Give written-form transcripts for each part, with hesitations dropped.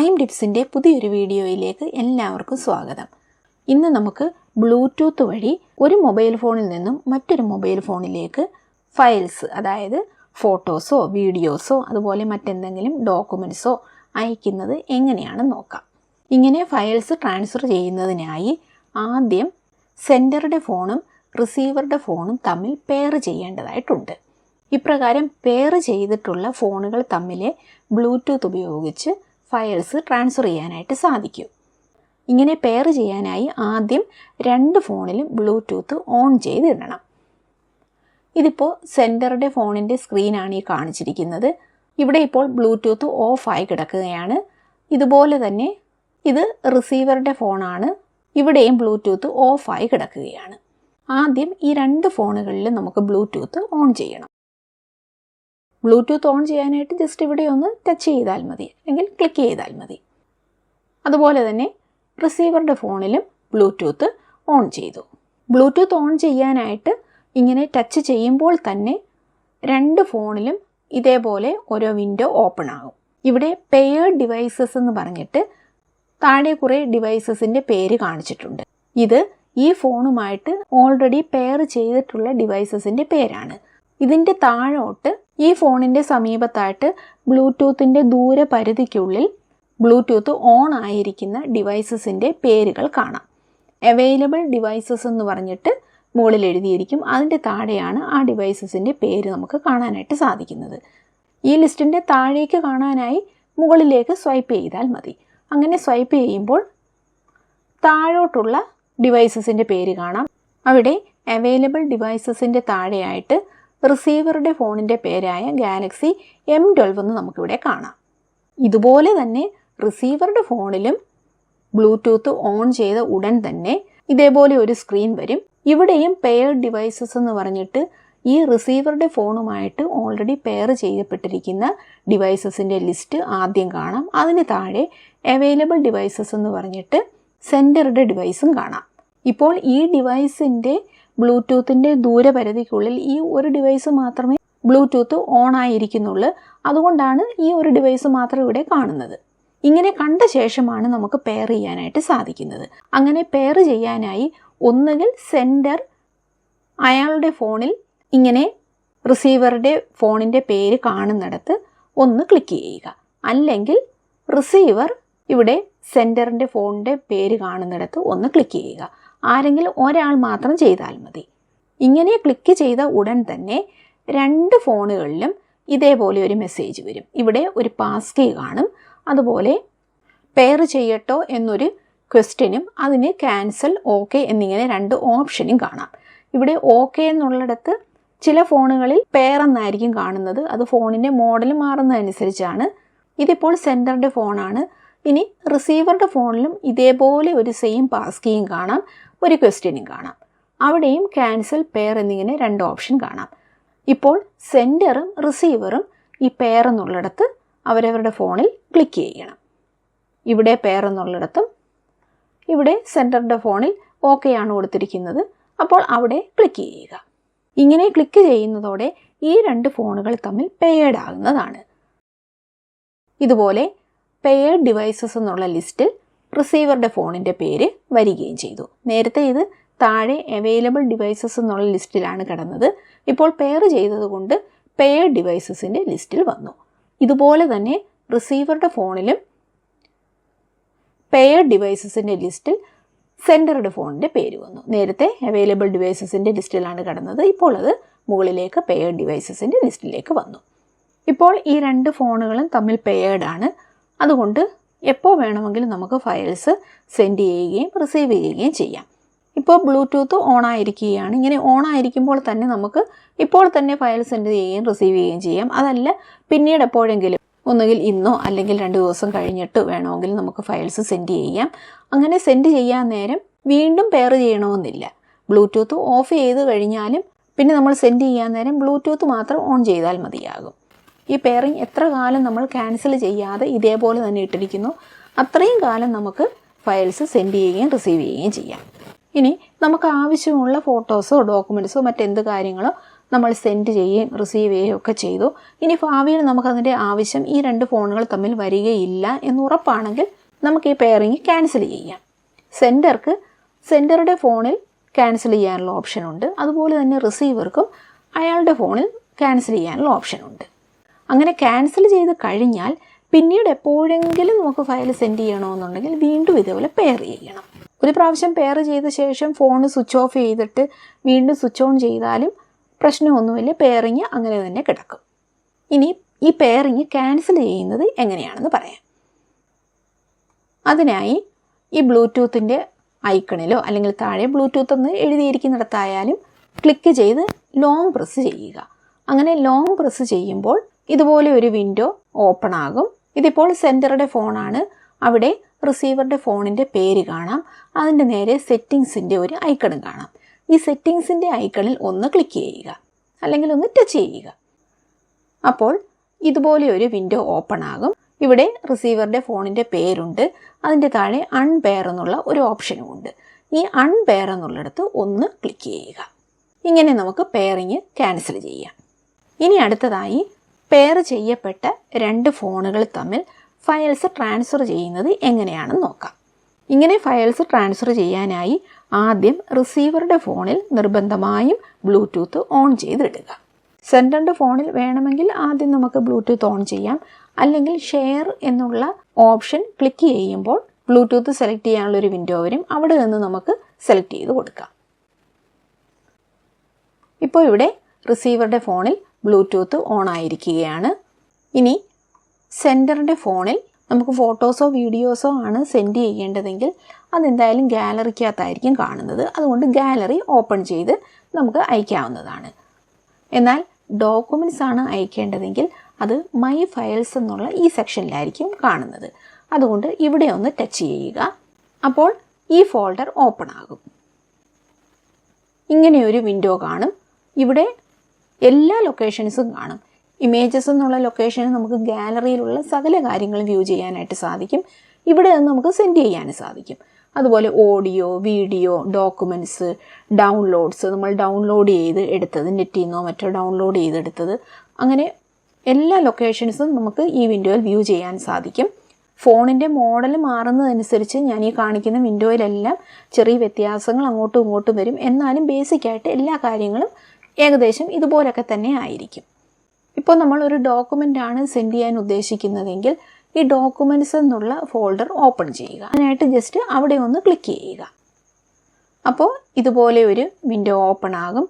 Time ടിപ്സിൻ്റെ പുതിയൊരു വീഡിയോയിലേക്ക് എല്ലാവർക്കും സ്വാഗതം. ഇന്ന് നമുക്ക് ബ്ലൂടൂത്ത് വഴി ഒരു മൊബൈൽ ഫോണിൽ നിന്നും മറ്റൊരു മൊബൈൽ ഫോണിലേക്ക് ഫയൽസ്, അതായത് ഫോട്ടോസോ വീഡിയോസോ അതുപോലെ മറ്റെന്തെങ്കിലും ഡോക്യുമെൻറ്റ്സോ അയക്കുന്നത് എങ്ങനെയാണെന്ന് നോക്കാം. ഇങ്ങനെ ഫയൽസ് ട്രാൻസ്ഫർ ചെയ്യുന്നതിനായി ആദ്യം സെൻഡറുടെ ഫോണും റിസീവറുടെ ഫോണും തമ്മിൽ പെയർ ചെയ്യേണ്ടതായിട്ടുണ്ട്. ഇപ്രകാരം പെയർ ചെയ്തിട്ടുള്ള ഫോണുകൾ തമ്മിൽ ബ്ലൂടൂത്ത് ഉപയോഗിച്ച് ഫയൽസ് ട്രാൻസ്ഫർ ചെയ്യാനായിട്ട് സാധിക്കും. ഇങ്ങനെ പെയർ ചെയ്യാനായി ആദ്യം രണ്ട് ഫോണിലും ബ്ലൂടൂത്ത് ഓൺ ചെയ്തിടണം. ഇതിപ്പോൾ സെൻഡറുടെ ഫോണിൻ്റെ സ്ക്രീനാണ് ഈ കാണിച്ചിരിക്കുന്നത്. ഇവിടെ ഇപ്പോൾ ബ്ലൂടൂത്ത് ഓഫായി കിടക്കുകയാണ്. ഇതുപോലെ തന്നെ ഇത് റിസീവറുടെ ഫോണാണ്. ഇവിടെയും ബ്ലൂടൂത്ത് ഓഫായി കിടക്കുകയാണ്. ആദ്യം ഈ രണ്ട് ഫോണുകളിലും നമുക്ക് ബ്ലൂടൂത്ത് ഓൺ ചെയ്യണം. ബ്ലൂടൂത്ത് ഓൺ ചെയ്യാനായിട്ട് ജസ്റ്റ് ഇവിടെ ഒന്ന് ടച്ച് ചെയ്താൽ മതി, അല്ലെങ്കിൽ ക്ലിക്ക് ചെയ്താൽ മതി. അതുപോലെ തന്നെ റിസീവറുടെ ഫോണിലും ബ്ലൂടൂത്ത് ഓൺ ചെയ്തു. ബ്ലൂടൂത്ത് ഓൺ ചെയ്യാനായിട്ട് ഇങ്ങനെ ടച്ച് ചെയ്യുമ്പോൾ തന്നെ രണ്ട് ഫോണിലും ഇതേപോലെ ഓരോ വിൻഡോ ഓപ്പൺ ആകും. ഇവിടെ പെയർഡ് ഡിവൈസസ് എന്ന് പറഞ്ഞിട്ട് താഴെ കുറേ ഡിവൈസസിൻ്റെ പേര് കാണിച്ചിട്ടുണ്ട്. ഇത് ഈ ഫോണുമായിട്ട് ഓൾറെഡി പെയർ ചെയ്തിട്ടുള്ള ഡിവൈസസിൻ്റെ പേരാണ്. ഇതിൻ്റെ താഴോട്ട് ഈ ഫോണിൻ്റെ സമീപത്തായിട്ട് ബ്ലൂടൂത്തിൻ്റെ ദൂരപരിധിക്കുള്ളിൽ ബ്ലൂടൂത്ത് ഓൺ ആയിരിക്കുന്ന ഡിവൈസസിൻ്റെ പേരുകൾ കാണാം. അവൈലബിൾ ഡിവൈസസ് എന്ന് പറഞ്ഞിട്ട് മുകളിൽ എഴുതിയിരിക്കും. അതിൻ്റെ താഴെയാണ് ആ ഡിവൈസസിൻ്റെ പേര് നമുക്ക് കാണാനായിട്ട് സാധിക്കുന്നത്. ഈ ലിസ്റ്റിൻ്റെ താഴേക്ക് കാണാനായി മുകളിലേക്ക് സ്വൈപ്പ് ചെയ്താൽ മതി. അങ്ങനെ സ്വൈപ്പ് ചെയ്യുമ്പോൾ താഴോട്ടുള്ള ഡിവൈസസിൻ്റെ പേര് കാണാം. അവിടെ അവൈലബിൾ ഡിവൈസസിൻ്റെ താഴെയായിട്ട് റിസീവറുടെ ഫോണിൻ്റെ പേരായ ഗാലക്സി M12 എന്ന് നമുക്കിവിടെ കാണാം. ഇതുപോലെ തന്നെ റിസീവറുടെ ഫോണിലും ബ്ലൂടൂത്ത് ഓൺ ചെയ്ത ഉടൻ തന്നെ ഇതേപോലെ ഒരു സ്ക്രീൻ വരും. ഇവിടെയും പെയർഡ് ഡിവൈസസ് എന്ന് പറഞ്ഞിട്ട് ഈ റിസീവറുടെ ഫോണുമായിട്ട് ഓൾറെഡി പെയർ ചെയ്യപ്പെട്ടിരിക്കുന്ന ഡിവൈസസിൻ്റെ ലിസ്റ്റ് ആദ്യം കാണാം. അതിന് താഴെ അവൈലബിൾ ഡിവൈസസ് എന്ന് പറഞ്ഞിട്ട് സെൻഡറുടെ ഡിവൈസും കാണാം. ഇപ്പോൾ ഈ ഡിവൈസിൻ്റെ ബ്ലൂടൂത്തിൻ്റെ ദൂരപരിധിക്കുള്ളിൽ ഈ ഒരു ഡിവൈസ് മാത്രമേ ബ്ലൂടൂത്ത് ഓൺ ആയിരിക്കുന്നുള്ളൂ. അതുകൊണ്ടാണ് ഈ ഒരു ഡിവൈസ് മാത്രം ഇവിടെ കാണുന്നത്. ഇങ്ങനെ കണ്ട ശേഷമാണ് നമുക്ക് പെയർ ചെയ്യാനായിട്ട് സാധിക്കുന്നത്. അങ്ങനെ പെയർ ചെയ്യാനായി ഒന്നുകിൽ സെൻഡർ അയാളുടെ ഫോണിൽ ഇങ്ങനെ റിസീവറുടെ ഫോണിൻ്റെ പേര് കാണുന്നിടത്ത് ഒന്ന് ക്ലിക്ക് ചെയ്യുക, അല്ലെങ്കിൽ റിസീവർ ഇവിടെ സെൻഡറിൻ്റെ ഫോണിൻ്റെ പേര് കാണുന്നിടത്ത് ഒന്ന് ക്ലിക്ക് ചെയ്യുക. ആരെങ്കിലും ഒരാൾ മാത്രം ചെയ്താൽ മതി. ഇങ്ങനെ ക്ലിക്ക് ചെയ്ത ഉടൻ തന്നെ രണ്ട് ഫോണുകളിലും ഇതേപോലെ ഒരു മെസ്സേജ് വരും. ഇവിടെ ഒരു പാസ് കീ കാണും. അതുപോലെ പെയർ ചെയ്യട്ടോ എന്നൊരു ക്വസ്റ്റ്യനും അതിന് ക്യാൻസൽ, ഓക്കെ എന്നിങ്ങനെ രണ്ട് ഓപ്ഷനും കാണാം. ഇവിടെ ഓക്കെ എന്നുള്ളിടത്ത് ചില ഫോണുകളിൽ പെയർ എന്നായിരിക്കും കാണുന്നത്. അത് ഫോണിൻ്റെ മോഡൽ മാറുന്നതനുസരിച്ചാണ്. ഇതിപ്പോൾ സെൻഡറുടെ ഫോണാണ്. ഇനി റിസീവറുടെ ഫോണിലും ഇതേപോലെ ഒരു സെയിം പാസ് കീയും കാണാം, ഒരു ക്വസ്റ്റ്യനും കാണാം. അവിടെയും ക്യാൻസൽ, പെയർ എന്നിങ്ങനെ രണ്ട് ഓപ്ഷൻ കാണാം. ഇപ്പോൾ സെൻഡറും റിസീവറും ഈ പെയർ എന്നുള്ളിടത്ത് അവരവരുടെ ഫോണിൽ ക്ലിക്ക് ചെയ്യണം. ഇവിടെ പെയർ എന്നുള്ളിടത്തും ഇവിടെ സെൻഡറുടെ ഫോണിൽ ഓക്കെയാണ് കൊടുത്തിരിക്കുന്നത്. അപ്പോൾ അവിടെ ക്ലിക്ക് ചെയ്യുക. ഇങ്ങനെ ക്ലിക്ക് ചെയ്യുന്നതോടെ ഈ രണ്ട് ഫോണുകൾ തമ്മിൽ പെയർഡ് ആകുന്നതാണ്. ഇതുപോലെ പെയർഡ് ഡിവൈസസ് എന്നുള്ള ലിസ്റ്റിൽ റിസീവറുടെ ഫോണിൻ്റെ പേര് വരികയും ചെയ്തു. നേരത്തെ ഇത് താഴെ അവൈലബിൾ ഡിവൈസസ് എന്നുള്ള ലിസ്റ്റിലാണ് കിടന്നത്. ഇപ്പോൾ പെയർ ചെയ്തതുകൊണ്ട് പെയർഡ് ഡിവൈസസിൻ്റെ ലിസ്റ്റിൽ വന്നു. ഇതുപോലെ തന്നെ റിസീവറുടെ ഫോണിലും പെയർഡ് ഡിവൈസസിൻ്റെ ലിസ്റ്റിൽ സെൻഡറുടെ ഫോണിൻ്റെ പേര് വന്നു. നേരത്തെ അവൈലബിൾ ഡിവൈസസിൻ്റെ ലിസ്റ്റിലാണ് കിടന്നത്. ഇപ്പോൾ അത് മുകളിലേക്ക് പെയർഡ് ഡിവൈസസിൻ്റെ ലിസ്റ്റിലേക്ക് വന്നു. ഇപ്പോൾ ഈ രണ്ട് ഫോണുകളും തമ്മിൽ പെയർഡ് ആണ്. അതുകൊണ്ട് എപ്പോൾ വേണമെങ്കിലും നമുക്ക് ഫയൽസ് സെൻഡ് ചെയ്യുകയും റിസീവ് ചെയ്യുകയും ചെയ്യാം. ഇപ്പോൾ ബ്ലൂടൂത്ത് ഓൺ ആയിരിക്കുകയാണ്. ഇങ്ങനെ ഓൺ ആയിരിക്കുമ്പോൾ തന്നെ നമുക്ക് ഇപ്പോൾ തന്നെ ഫയൽ സെൻഡ് ചെയ്യുകയും റിസീവ് ചെയ്യുകയും ചെയ്യാം. അതല്ല പിന്നീട് എപ്പോഴെങ്കിലും, ഒന്നുകിൽ ഇന്നോ അല്ലെങ്കിൽ 2 ദിവസം കഴിഞ്ഞിട്ട് വേണമെങ്കിൽ നമുക്ക് ഫയൽസ് സെൻഡ് ചെയ്യാം. അങ്ങനെ സെൻഡ് ചെയ്യാൻ നേരം വീണ്ടും പെയർ ചെയ്യണമെന്നില്ല. ബ്ലൂടൂത്ത് ഓഫ് ചെയ്ത് കഴിഞ്ഞാലും പിന്നെ നമ്മൾ സെൻഡ് ചെയ്യാൻ നേരം ബ്ലൂടൂത്ത് മാത്രം ഓൺ ചെയ്താൽ മതിയാകും. ഈ പെയറിങ് എത്ര കാലം നമ്മൾ ക്യാൻസൽ ചെയ്യാതെ ഇതേപോലെ തന്നെ ഇട്ടിരിക്കുന്നു, അത്രയും കാലം നമുക്ക് ഫയൽസ് സെൻഡ് ചെയ്യുകയും റിസീവ് ചെയ്യുകയും ചെയ്യാം. ഇനി നമുക്ക് ആവശ്യമുള്ള ഫോട്ടോസോ ഡോക്യുമെൻറ്റ്സോ മറ്റെന്ത് കാര്യങ്ങളോ നമ്മൾ സെൻഡ് ചെയ്യുകയും റിസീവ് ചെയ്യുകയും ഒക്കെ ചെയ്തു. ഇനി ഭാവിയിൽ നമുക്കതിൻ്റെ ആവശ്യം ഈ 2 ഫോണുകൾ തമ്മിൽ വരികയില്ല എന്ന് ഉറപ്പാണെങ്കിൽ നമുക്ക് ഈ പെയറിങ് ക്യാൻസൽ ചെയ്യാം. സെൻഡറുടെ ഫോണിൽ ക്യാൻസൽ ചെയ്യാനുള്ള ഓപ്ഷനുണ്ട്. അതുപോലെ തന്നെ റിസീവർക്കും അയാളുടെ ഫോണിൽ ക്യാൻസൽ ചെയ്യാനുള്ള ഓപ്ഷനുണ്ട്. അങ്ങനെ ക്യാൻസൽ ചെയ്ത് കഴിഞ്ഞാൽ പിന്നീട് എപ്പോഴെങ്കിലും നമുക്ക് ഫയൽ സെൻഡ് ചെയ്യണമെന്നുണ്ടെങ്കിൽ വീണ്ടും ഇതേപോലെ പെയർ ചെയ്യണം. ഒരു പ്രാവശ്യം പെയർ ചെയ്ത ശേഷം ഫോൺ സ്വിച്ച് ഓഫ് ചെയ്തിട്ട് വീണ്ടും സ്വിച്ച് ഓൺ ചെയ്താലും പ്രശ്നമൊന്നുമില്ല, പെയറിങ് അങ്ങനെ തന്നെ കിടക്കും. ഇനി ഈ പെയറിങ് ക്യാൻസൽ ചെയ്യുന്നത് എങ്ങനെയാണെന്ന് പറയാം. അതിനായി ഈ ബ്ലൂടൂത്തിൻ്റെ ഐക്കണിലോ അല്ലെങ്കിൽ താഴെ ബ്ലൂടൂത്ത് എന്ന് എഴുതിയിരിക്കുന്നിടത്തായാലും ക്ലിക്ക് ചെയ്ത് ലോങ് പ്രസ് ചെയ്യുക. അങ്ങനെ ലോങ് പ്രസ് ചെയ്യുമ്പോൾ ഇതുപോലെ ഒരു വിൻഡോ ഓപ്പൺ ആകും. ഇതിപ്പോൾ സെൻഡറുടെ ഫോണാണ്. അവിടെ റിസീവറുടെ ഫോണിൻ്റെ പേര് കാണാം. അതിൻ്റെ നേരെ സെറ്റിങ്സിൻ്റെ ഒരു ഐക്കണും കാണാം. ഈ സെറ്റിങ്സിൻ്റെ ഐക്കണിൽ ഒന്ന് ക്ലിക്ക് ചെയ്യുക, അല്ലെങ്കിൽ ഒന്ന് ടച്ച് ചെയ്യുക. അപ്പോൾ ഇതുപോലെ ഒരു വിൻഡോ ഓപ്പൺ ആകും. ഇവിടെ റിസീവറുടെ ഫോണിൻ്റെ പേരുണ്ട്. അതിൻ്റെ താഴെ അൺപെയർ എന്നുള്ള ഒരു ഓപ്ഷനും ഉണ്ട്. ഈ അൺപെയർ എന്നുള്ളിടത്ത് ഒന്ന് ക്ലിക്ക് ചെയ്യുക. ഇങ്ങനെ നമുക്ക് പെയറിങ് ക്യാൻസൽ ചെയ്യാം. ഇനി അടുത്തതായി പെയർ ചെയ്യപ്പെട്ട 2 ഫോണുകൾ തമ്മിൽ ഫയൽസ് ട്രാൻസ്ഫർ ചെയ്യുന്നത് എങ്ങനെയാണെന്ന് നോക്കാം. ഇങ്ങനെ ഫയൽസ് ട്രാൻസ്ഫർ ചെയ്യാനായി ആദ്യം റിസീവറുടെ ഫോണിൽ നിർബന്ധമായും ബ്ലൂടൂത്ത് ഓൺ ചെയ്തിടുക. സെൻഡറുടെ ഫോണിൽ വേണമെങ്കിൽ ആദ്യം നമുക്ക് ബ്ലൂടൂത്ത് ഓൺ ചെയ്യാം. അല്ലെങ്കിൽ ഷെയർ എന്നുള്ള ഓപ്ഷൻ ക്ലിക്ക് ചെയ്യുമ്പോൾ ബ്ലൂടൂത്ത് സെലക്ട് ചെയ്യാനുള്ളൊരു വിൻഡോ വരും. അവിടെ നിന്ന് നമുക്ക് സെലക്ട് ചെയ്ത് കൊടുക്കാം. ഇപ്പോൾ ഇവിടെ റിസീവറുടെ ഫോണിൽ ബ്ലൂടൂത്ത് ഓൺ ആയിരിക്കുകയാണ്. ഇനി സെൻഡറുടെ ഫോണിൽ നമുക്ക് ഫോട്ടോസോ വീഡിയോസോ ആണ് സെൻഡ് ചെയ്യേണ്ടതെങ്കിൽ അതെന്തായാലും ഗാലറിക്കകത്തായിരിക്കും കാണുന്നത്. അതുകൊണ്ട് ഗാലറി ഓപ്പൺ ചെയ്ത് നമുക്ക് അയക്കാവുന്നതാണ്. എന്നാൽ ഡോക്യുമെൻറ്റ്സ് ആണ് അയക്കേണ്ടതെങ്കിൽ അത് മൈ ഫയൽസ് എന്നുള്ള ഈ സെക്ഷനിലായിരിക്കും കാണുന്നത്. അതുകൊണ്ട് ഇവിടെ ഒന്ന് ടച്ച് ചെയ്യുക. അപ്പോൾ ഈ ഫോൾഡർ ഓപ്പൺ ആകും. ഇങ്ങനെയൊരു വിൻഡോ കാണും. ഇവിടെ എല്ലാ ലൊക്കേഷൻസും കാണും. ഇമേജസ് എന്നുള്ള ലൊക്കേഷന് നമുക്ക് ഗാലറിയിലുള്ള സകല കാര്യങ്ങളും വ്യൂ ചെയ്യാനായിട്ട് സാധിക്കും. ഇവിടെ നിന്ന് നമുക്ക് സെൻഡ് ചെയ്യാനും സാധിക്കും. അതുപോലെ ഓഡിയോ, വീഡിയോ, ഡോക്യുമെൻറ്റ്സ്, ഡൗൺലോഡ്സ്, നമ്മൾ ഡൗൺലോഡ് ചെയ്ത് എടുത്തത്, നെറ്റിൽ നിന്നോ മറ്റോ ഡൗൺലോഡ് ചെയ്തെടുത്തത്, അങ്ങനെ എല്ലാ ലൊക്കേഷൻസും നമുക്ക് ഈ വിൻഡോയിൽ വ്യൂ ചെയ്യാൻ സാധിക്കും. ഫോണിൻ്റെ മോഡൽ മാറുന്നതനുസരിച്ച് ഞാൻ ഈ കാണിക്കുന്ന വിൻഡോയിലെല്ലാം ചെറിയ വ്യത്യാസങ്ങൾ അങ്ങോട്ടും ഇങ്ങോട്ടും വരും. എന്നാലും ബേസിക്കായിട്ട് എല്ലാ കാര്യങ്ങളും ഏകദേശം ഇതുപോലൊക്കെ തന്നെ ആയിരിക്കും. ഇപ്പോൾ നമ്മൾ ഒരു ഡോക്യുമെൻ്റ് ആണ് സെൻഡ് ചെയ്യാൻ ഉദ്ദേശിക്കുന്നതെങ്കിൽ ഈ ഡോക്യുമെൻറ്റ്സ് എന്നുള്ള ഫോൾഡർ ഓപ്പൺ ചെയ്യുക. അതിനായിട്ട് ജസ്റ്റ് അവിടെ ഒന്ന് ക്ലിക്ക് ചെയ്യുക. അപ്പോൾ ഇതുപോലെ ഒരു വിൻഡോ ഓപ്പൺ ആകും.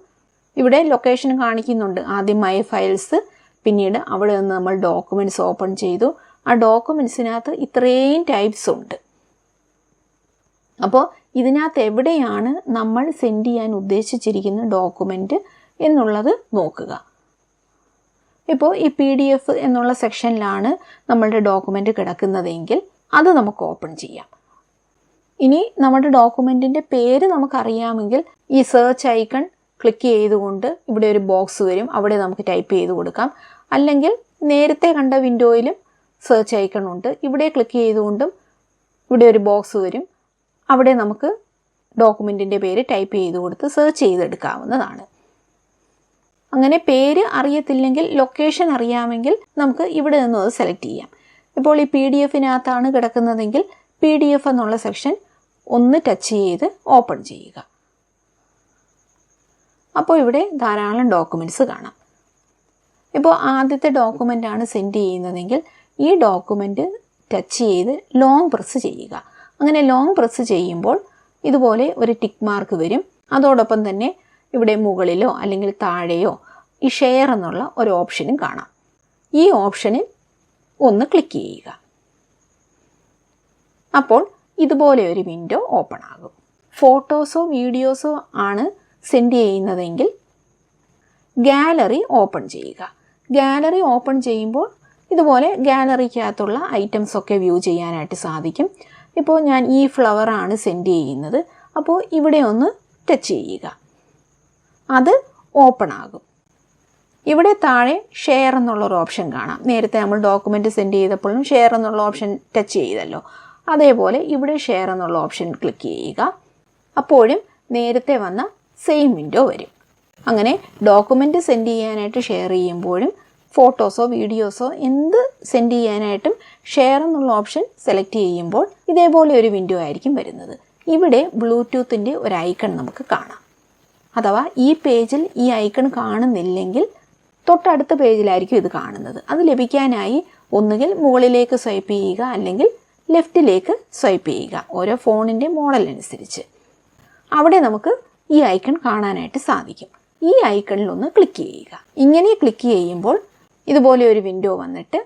ഇവിടെ ലൊക്കേഷൻ കാണിക്കുന്നുണ്ട്. ആദ്യം മൈ ഫയൽസ്, പിന്നീട് അവിടെ നിന്ന് നമ്മൾ ഡോക്യുമെൻറ്റ്സ് ഓപ്പൺ ചെയ്തു. ആ ഡോക്യുമെൻറ്റ്സിനകത്ത് ഇത്രയും ടൈപ്സ് ഉണ്ട്. അപ്പോൾ ഇതിനകത്ത് എവിടെയാണ് നമ്മൾ സെൻഡ് ചെയ്യാൻ ഉദ്ദേശിച്ചിരിക്കുന്ന ഡോക്യുമെൻറ്റ് എന്നുള്ളത് നോക്കുക. ഇപ്പോൾ ഈ PDF എന്നുള്ള സെക്ഷനിലാണ് നമ്മളുടെ ഡോക്യുമെൻ്റ് കിടക്കുന്നതെങ്കിൽ അത് നമുക്ക് ഓപ്പൺ ചെയ്യാം. ഇനി നമ്മുടെ ഡോക്യുമെൻറ്റിൻ്റെ പേര് നമുക്കറിയാമെങ്കിൽ ഈ സെർച്ച് ഐക്കൺ ക്ലിക്ക് ചെയ്തുകൊണ്ട് ഇവിടെ ഒരു ബോക്സ് വരും. അവിടെ നമുക്ക് ടൈപ്പ് ചെയ്ത് കൊടുക്കാം. അല്ലെങ്കിൽ നേരത്തെ കണ്ട വിൻഡോയിലും സെർച്ച് ഐക്കൺ ഉണ്ട്. ഇവിടെ ക്ലിക്ക് ചെയ്തുകൊണ്ടും ഇവിടെ ഒരു ബോക്സ് വരും. അവിടെ നമുക്ക് ഡോക്യുമെൻറ്റിൻ്റെ പേര് ടൈപ്പ് ചെയ്ത് കൊടുത്ത് സെർച്ച് ചെയ്തെടുക്കാവുന്നതാണ്. അങ്ങനെ പേര് അറിയത്തില്ലെങ്കിൽ ലൊക്കേഷൻ അറിയാമെങ്കിൽ നമുക്ക് ഇവിടെ നിന്നും അത് സെലക്ട് ചെയ്യാം. ഇപ്പോൾ ഈ PDF-നകത്താണ് കിടക്കുന്നതെങ്കിൽ PDF എന്നുള്ള സെക്ഷൻ ഒന്ന് ടച്ച് ചെയ്ത് ഓപ്പൺ ചെയ്യുക. അപ്പോൾ ഇവിടെ ധാരാളം ഡോക്യുമെൻറ്റ്സ് കാണാം. ഇപ്പോൾ ആദ്യത്തെ ഡോക്യുമെൻ്റ് ആണ് സെൻഡ് ചെയ്യുന്നതെങ്കിൽ ഈ ഡോക്യുമെൻ്റ് ടച്ച് ചെയ്ത് ലോങ് പ്രസ് ചെയ്യുക. അങ്ങനെ ലോങ് പ്രസ് ചെയ്യുമ്പോൾ ഇതുപോലെ ഒരു ടിക്ക് മാർക്ക് വരും. അതോടൊപ്പം തന്നെ ഇവിടെ മുകളിലോ അല്ലെങ്കിൽ താഴെയോ ഈ ഷെയർ എന്നുള്ള ഒരു ഓപ്ഷനും കാണാം. ഈ ഓപ്ഷനിൽ ഒന്ന് ക്ലിക്ക് ചെയ്യുക. അപ്പോൾ ഇതുപോലെ ഒരു വിൻഡോ ഓപ്പൺ ആകും. ഫോട്ടോസോ വീഡിയോസോ ആണ് സെൻഡ് ചെയ്യുന്നതെങ്കിൽ ഗാലറി ഓപ്പൺ ചെയ്യുക. ഗാലറി ഓപ്പൺ ചെയ്യുമ്പോൾ ഇതുപോലെ ഗാലറിക്കകത്തുള്ള ഐറ്റംസ് ഒക്കെ വ്യൂ ചെയ്യാനായിട്ട് സാധിക്കും. ഇപ്പോൾ ഞാൻ ഈ ഫ്ലവറാണ് സെൻഡ് ചെയ്യുന്നത്. അപ്പോൾ ഇവിടെ ഒന്ന് ടച്ച് ചെയ്യുക. അത് ഓപ്പൺ ആകും. ഇവിടെ താഴെ ഷെയർ എന്നുള്ളൊരു ഓപ്ഷൻ കാണാം. നേരത്തെ നമ്മൾ ഡോക്യുമെൻ്റ് സെൻഡ് ചെയ്തപ്പോഴും ഷെയർ എന്നുള്ള ഓപ്ഷൻ ടച്ച് ചെയ്തല്ലോ. അതേപോലെ ഇവിടെ ഷെയർ എന്നുള്ള ഓപ്ഷൻ ക്ലിക്ക് ചെയ്യുക. അപ്പോഴും നേരത്തെ വന്ന സെയിം വിൻഡോ വരും. അങ്ങനെ ഡോക്യുമെൻ്റ് സെൻഡ് ചെയ്യാനായിട്ട് ഷെയർ ചെയ്യുമ്പോഴും ഫോട്ടോസോ വീഡിയോസോ എന്ത് സെൻഡ് ചെയ്യാനായിട്ടും ഷെയർ എന്നുള്ള ഓപ്ഷൻ സെലക്ട് ചെയ്യുമ്പോൾ ഇതേപോലെ ഒരു വിൻഡോ ആയിരിക്കും വരുന്നത്. ഇവിടെ ബ്ലൂടൂത്തിൻ്റെ ഒരു ഐക്കൺ നമുക്ക് കാണാം. അഥവാ ഈ പേജിൽ ഈ ഐക്കൺ കാണുന്നില്ലെങ്കിൽ തൊട്ടടുത്ത പേജിലായിരിക്കും ഇത് കാണുന്നത്. അത് ലഭിക്കാനായി ഒന്നുകിൽ മുകളിലേക്ക് സ്വൈപ്പ് ചെയ്യുക, അല്ലെങ്കിൽ ലെഫ്റ്റിലേക്ക് സ്വൈപ്പ് ചെയ്യുക, ഓരോ ഫോണിൻ്റെ മോഡൽ അനുസരിച്ച്. അവിടെ നമുക്ക് ഈ ഐക്കൺ കാണാനായിട്ട് സാധിക്കും. ഈ ഐക്കണിലൊന്ന് ക്ലിക്ക് ചെയ്യുക. ഇങ്ങനെ ക്ലിക്ക് ചെയ്യുമ്പോൾ ഇതുപോലെ ഒരു വിൻഡോ വന്നിട്ട്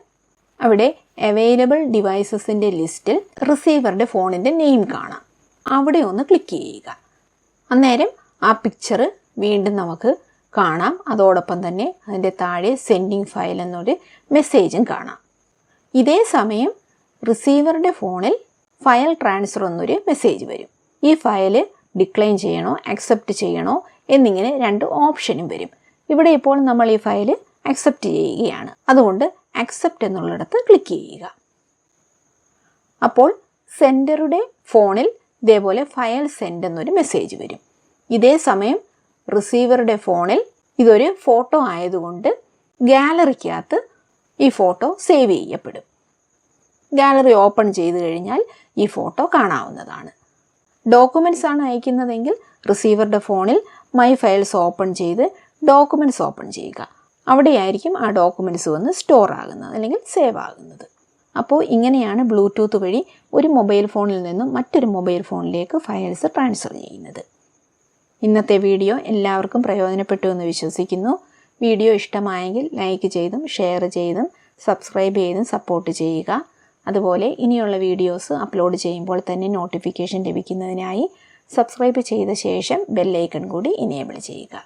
അവിടെ അവൈലബിൾ ഡിവൈസസിൻ്റെ ലിസ്റ്റിൽ റിസീവറുടെ ഫോണിൻ്റെ നെയിം കാണാം. അവിടെ ഒന്ന് ക്ലിക്ക് ചെയ്യുക. അന്നേരം ആ പിക്ചർ വീണ്ടും നമുക്ക് കാണാം. അതോടൊപ്പം തന്നെ അതിൻ്റെ താഴെ സെൻഡിങ് ഫയൽ എന്നൊരു മെസ്സേജും കാണാം. ഇതേ സമയം റിസീവറുടെ ഫോണിൽ ഫയൽ ട്രാൻസ്ഫർ എന്നൊരു മെസ്സേജ് വരും. ഈ ഫയൽ ഡിക്ലൈൻ ചെയ്യണോ അക്സെപ്റ്റ് ചെയ്യണോ എന്നിങ്ങനെ 2 ഓപ്ഷനും വരും. ഇവിടെ ഇപ്പോൾ നമ്മൾ ഈ ഫയൽ അക്സെപ്റ്റ് ചെയ്യുകയാണ്. അതുകൊണ്ട് അക്സെപ്റ്റ് എന്നുള്ളിടത്ത് ക്ലിക്ക് ചെയ്യുക. അപ്പോൾ സെൻഡറുടെ ഫോണിൽ ഇതേപോലെ ഫയൽ സെൻഡ് എന്നൊരു മെസ്സേജ് വരും. ഇതേ സമയം റിസീവറുടെ ഫോണിൽ ഇതൊരു ഫോട്ടോ ആയതുകൊണ്ട് ഗാലറിക്കകത്ത് ഈ ഫോട്ടോ സേവ് ചെയ്യപ്പെടും. ഗാലറി ഓപ്പൺ ചെയ്ത് കഴിഞ്ഞാൽ ഈ ഫോട്ടോ കാണാവുന്നതാണ്. ഡോക്യുമെൻറ്റ്സ് ആണ് അയക്കുന്നതെങ്കിൽ റിസീവറുടെ ഫോണിൽ മൈ ഫയൽസ് ഓപ്പൺ ചെയ്ത് ഡോക്യുമെൻറ്റ്സ് ഓപ്പൺ ചെയ്യുക. അവിടെയായിരിക്കും ആ ഡോക്യുമെൻറ്റ്സ് വന്ന് സ്റ്റോർ ആകുന്നത് അല്ലെങ്കിൽ സേവ് ആകുന്നത്. അപ്പോൾ ഇങ്ങനെയാണ് ബ്ലൂടൂത്ത് വഴി ഒരു മൊബൈൽ ഫോണിൽ നിന്നും മറ്റൊരു മൊബൈൽ ഫോണിലേക്ക് ഫയൽസ് ട്രാൻസ്ഫർ ചെയ്യുന്നത്. ഇന്നത്തെ വീഡിയോ എല്ലാവർക്കും പ്രയോജനപ്പെട്ടു എന്ന് വിശ്വസിക്കുന്നു. വീഡിയോ ഇഷ്ടമായെങ്കിൽ ലൈക്ക് ചെയ്തും ഷെയർ ചെയ്തും സബ്സ്ക്രൈബ് ചെയ്തും സപ്പോർട്ട് ചെയ്യുക. അതുപോലെ ഇനിയുള്ള വീഡിയോസ് അപ്ലോഡ് ചെയ്യുമ്പോൾ തന്നെ നോട്ടിഫിക്കേഷൻ ലഭിക്കുന്നതിനായി സബ്സ്ക്രൈബ് ചെയ്ത ശേഷം ബെൽ ഐക്കൺ കൂടി എനേബിൾ ചെയ്യുക.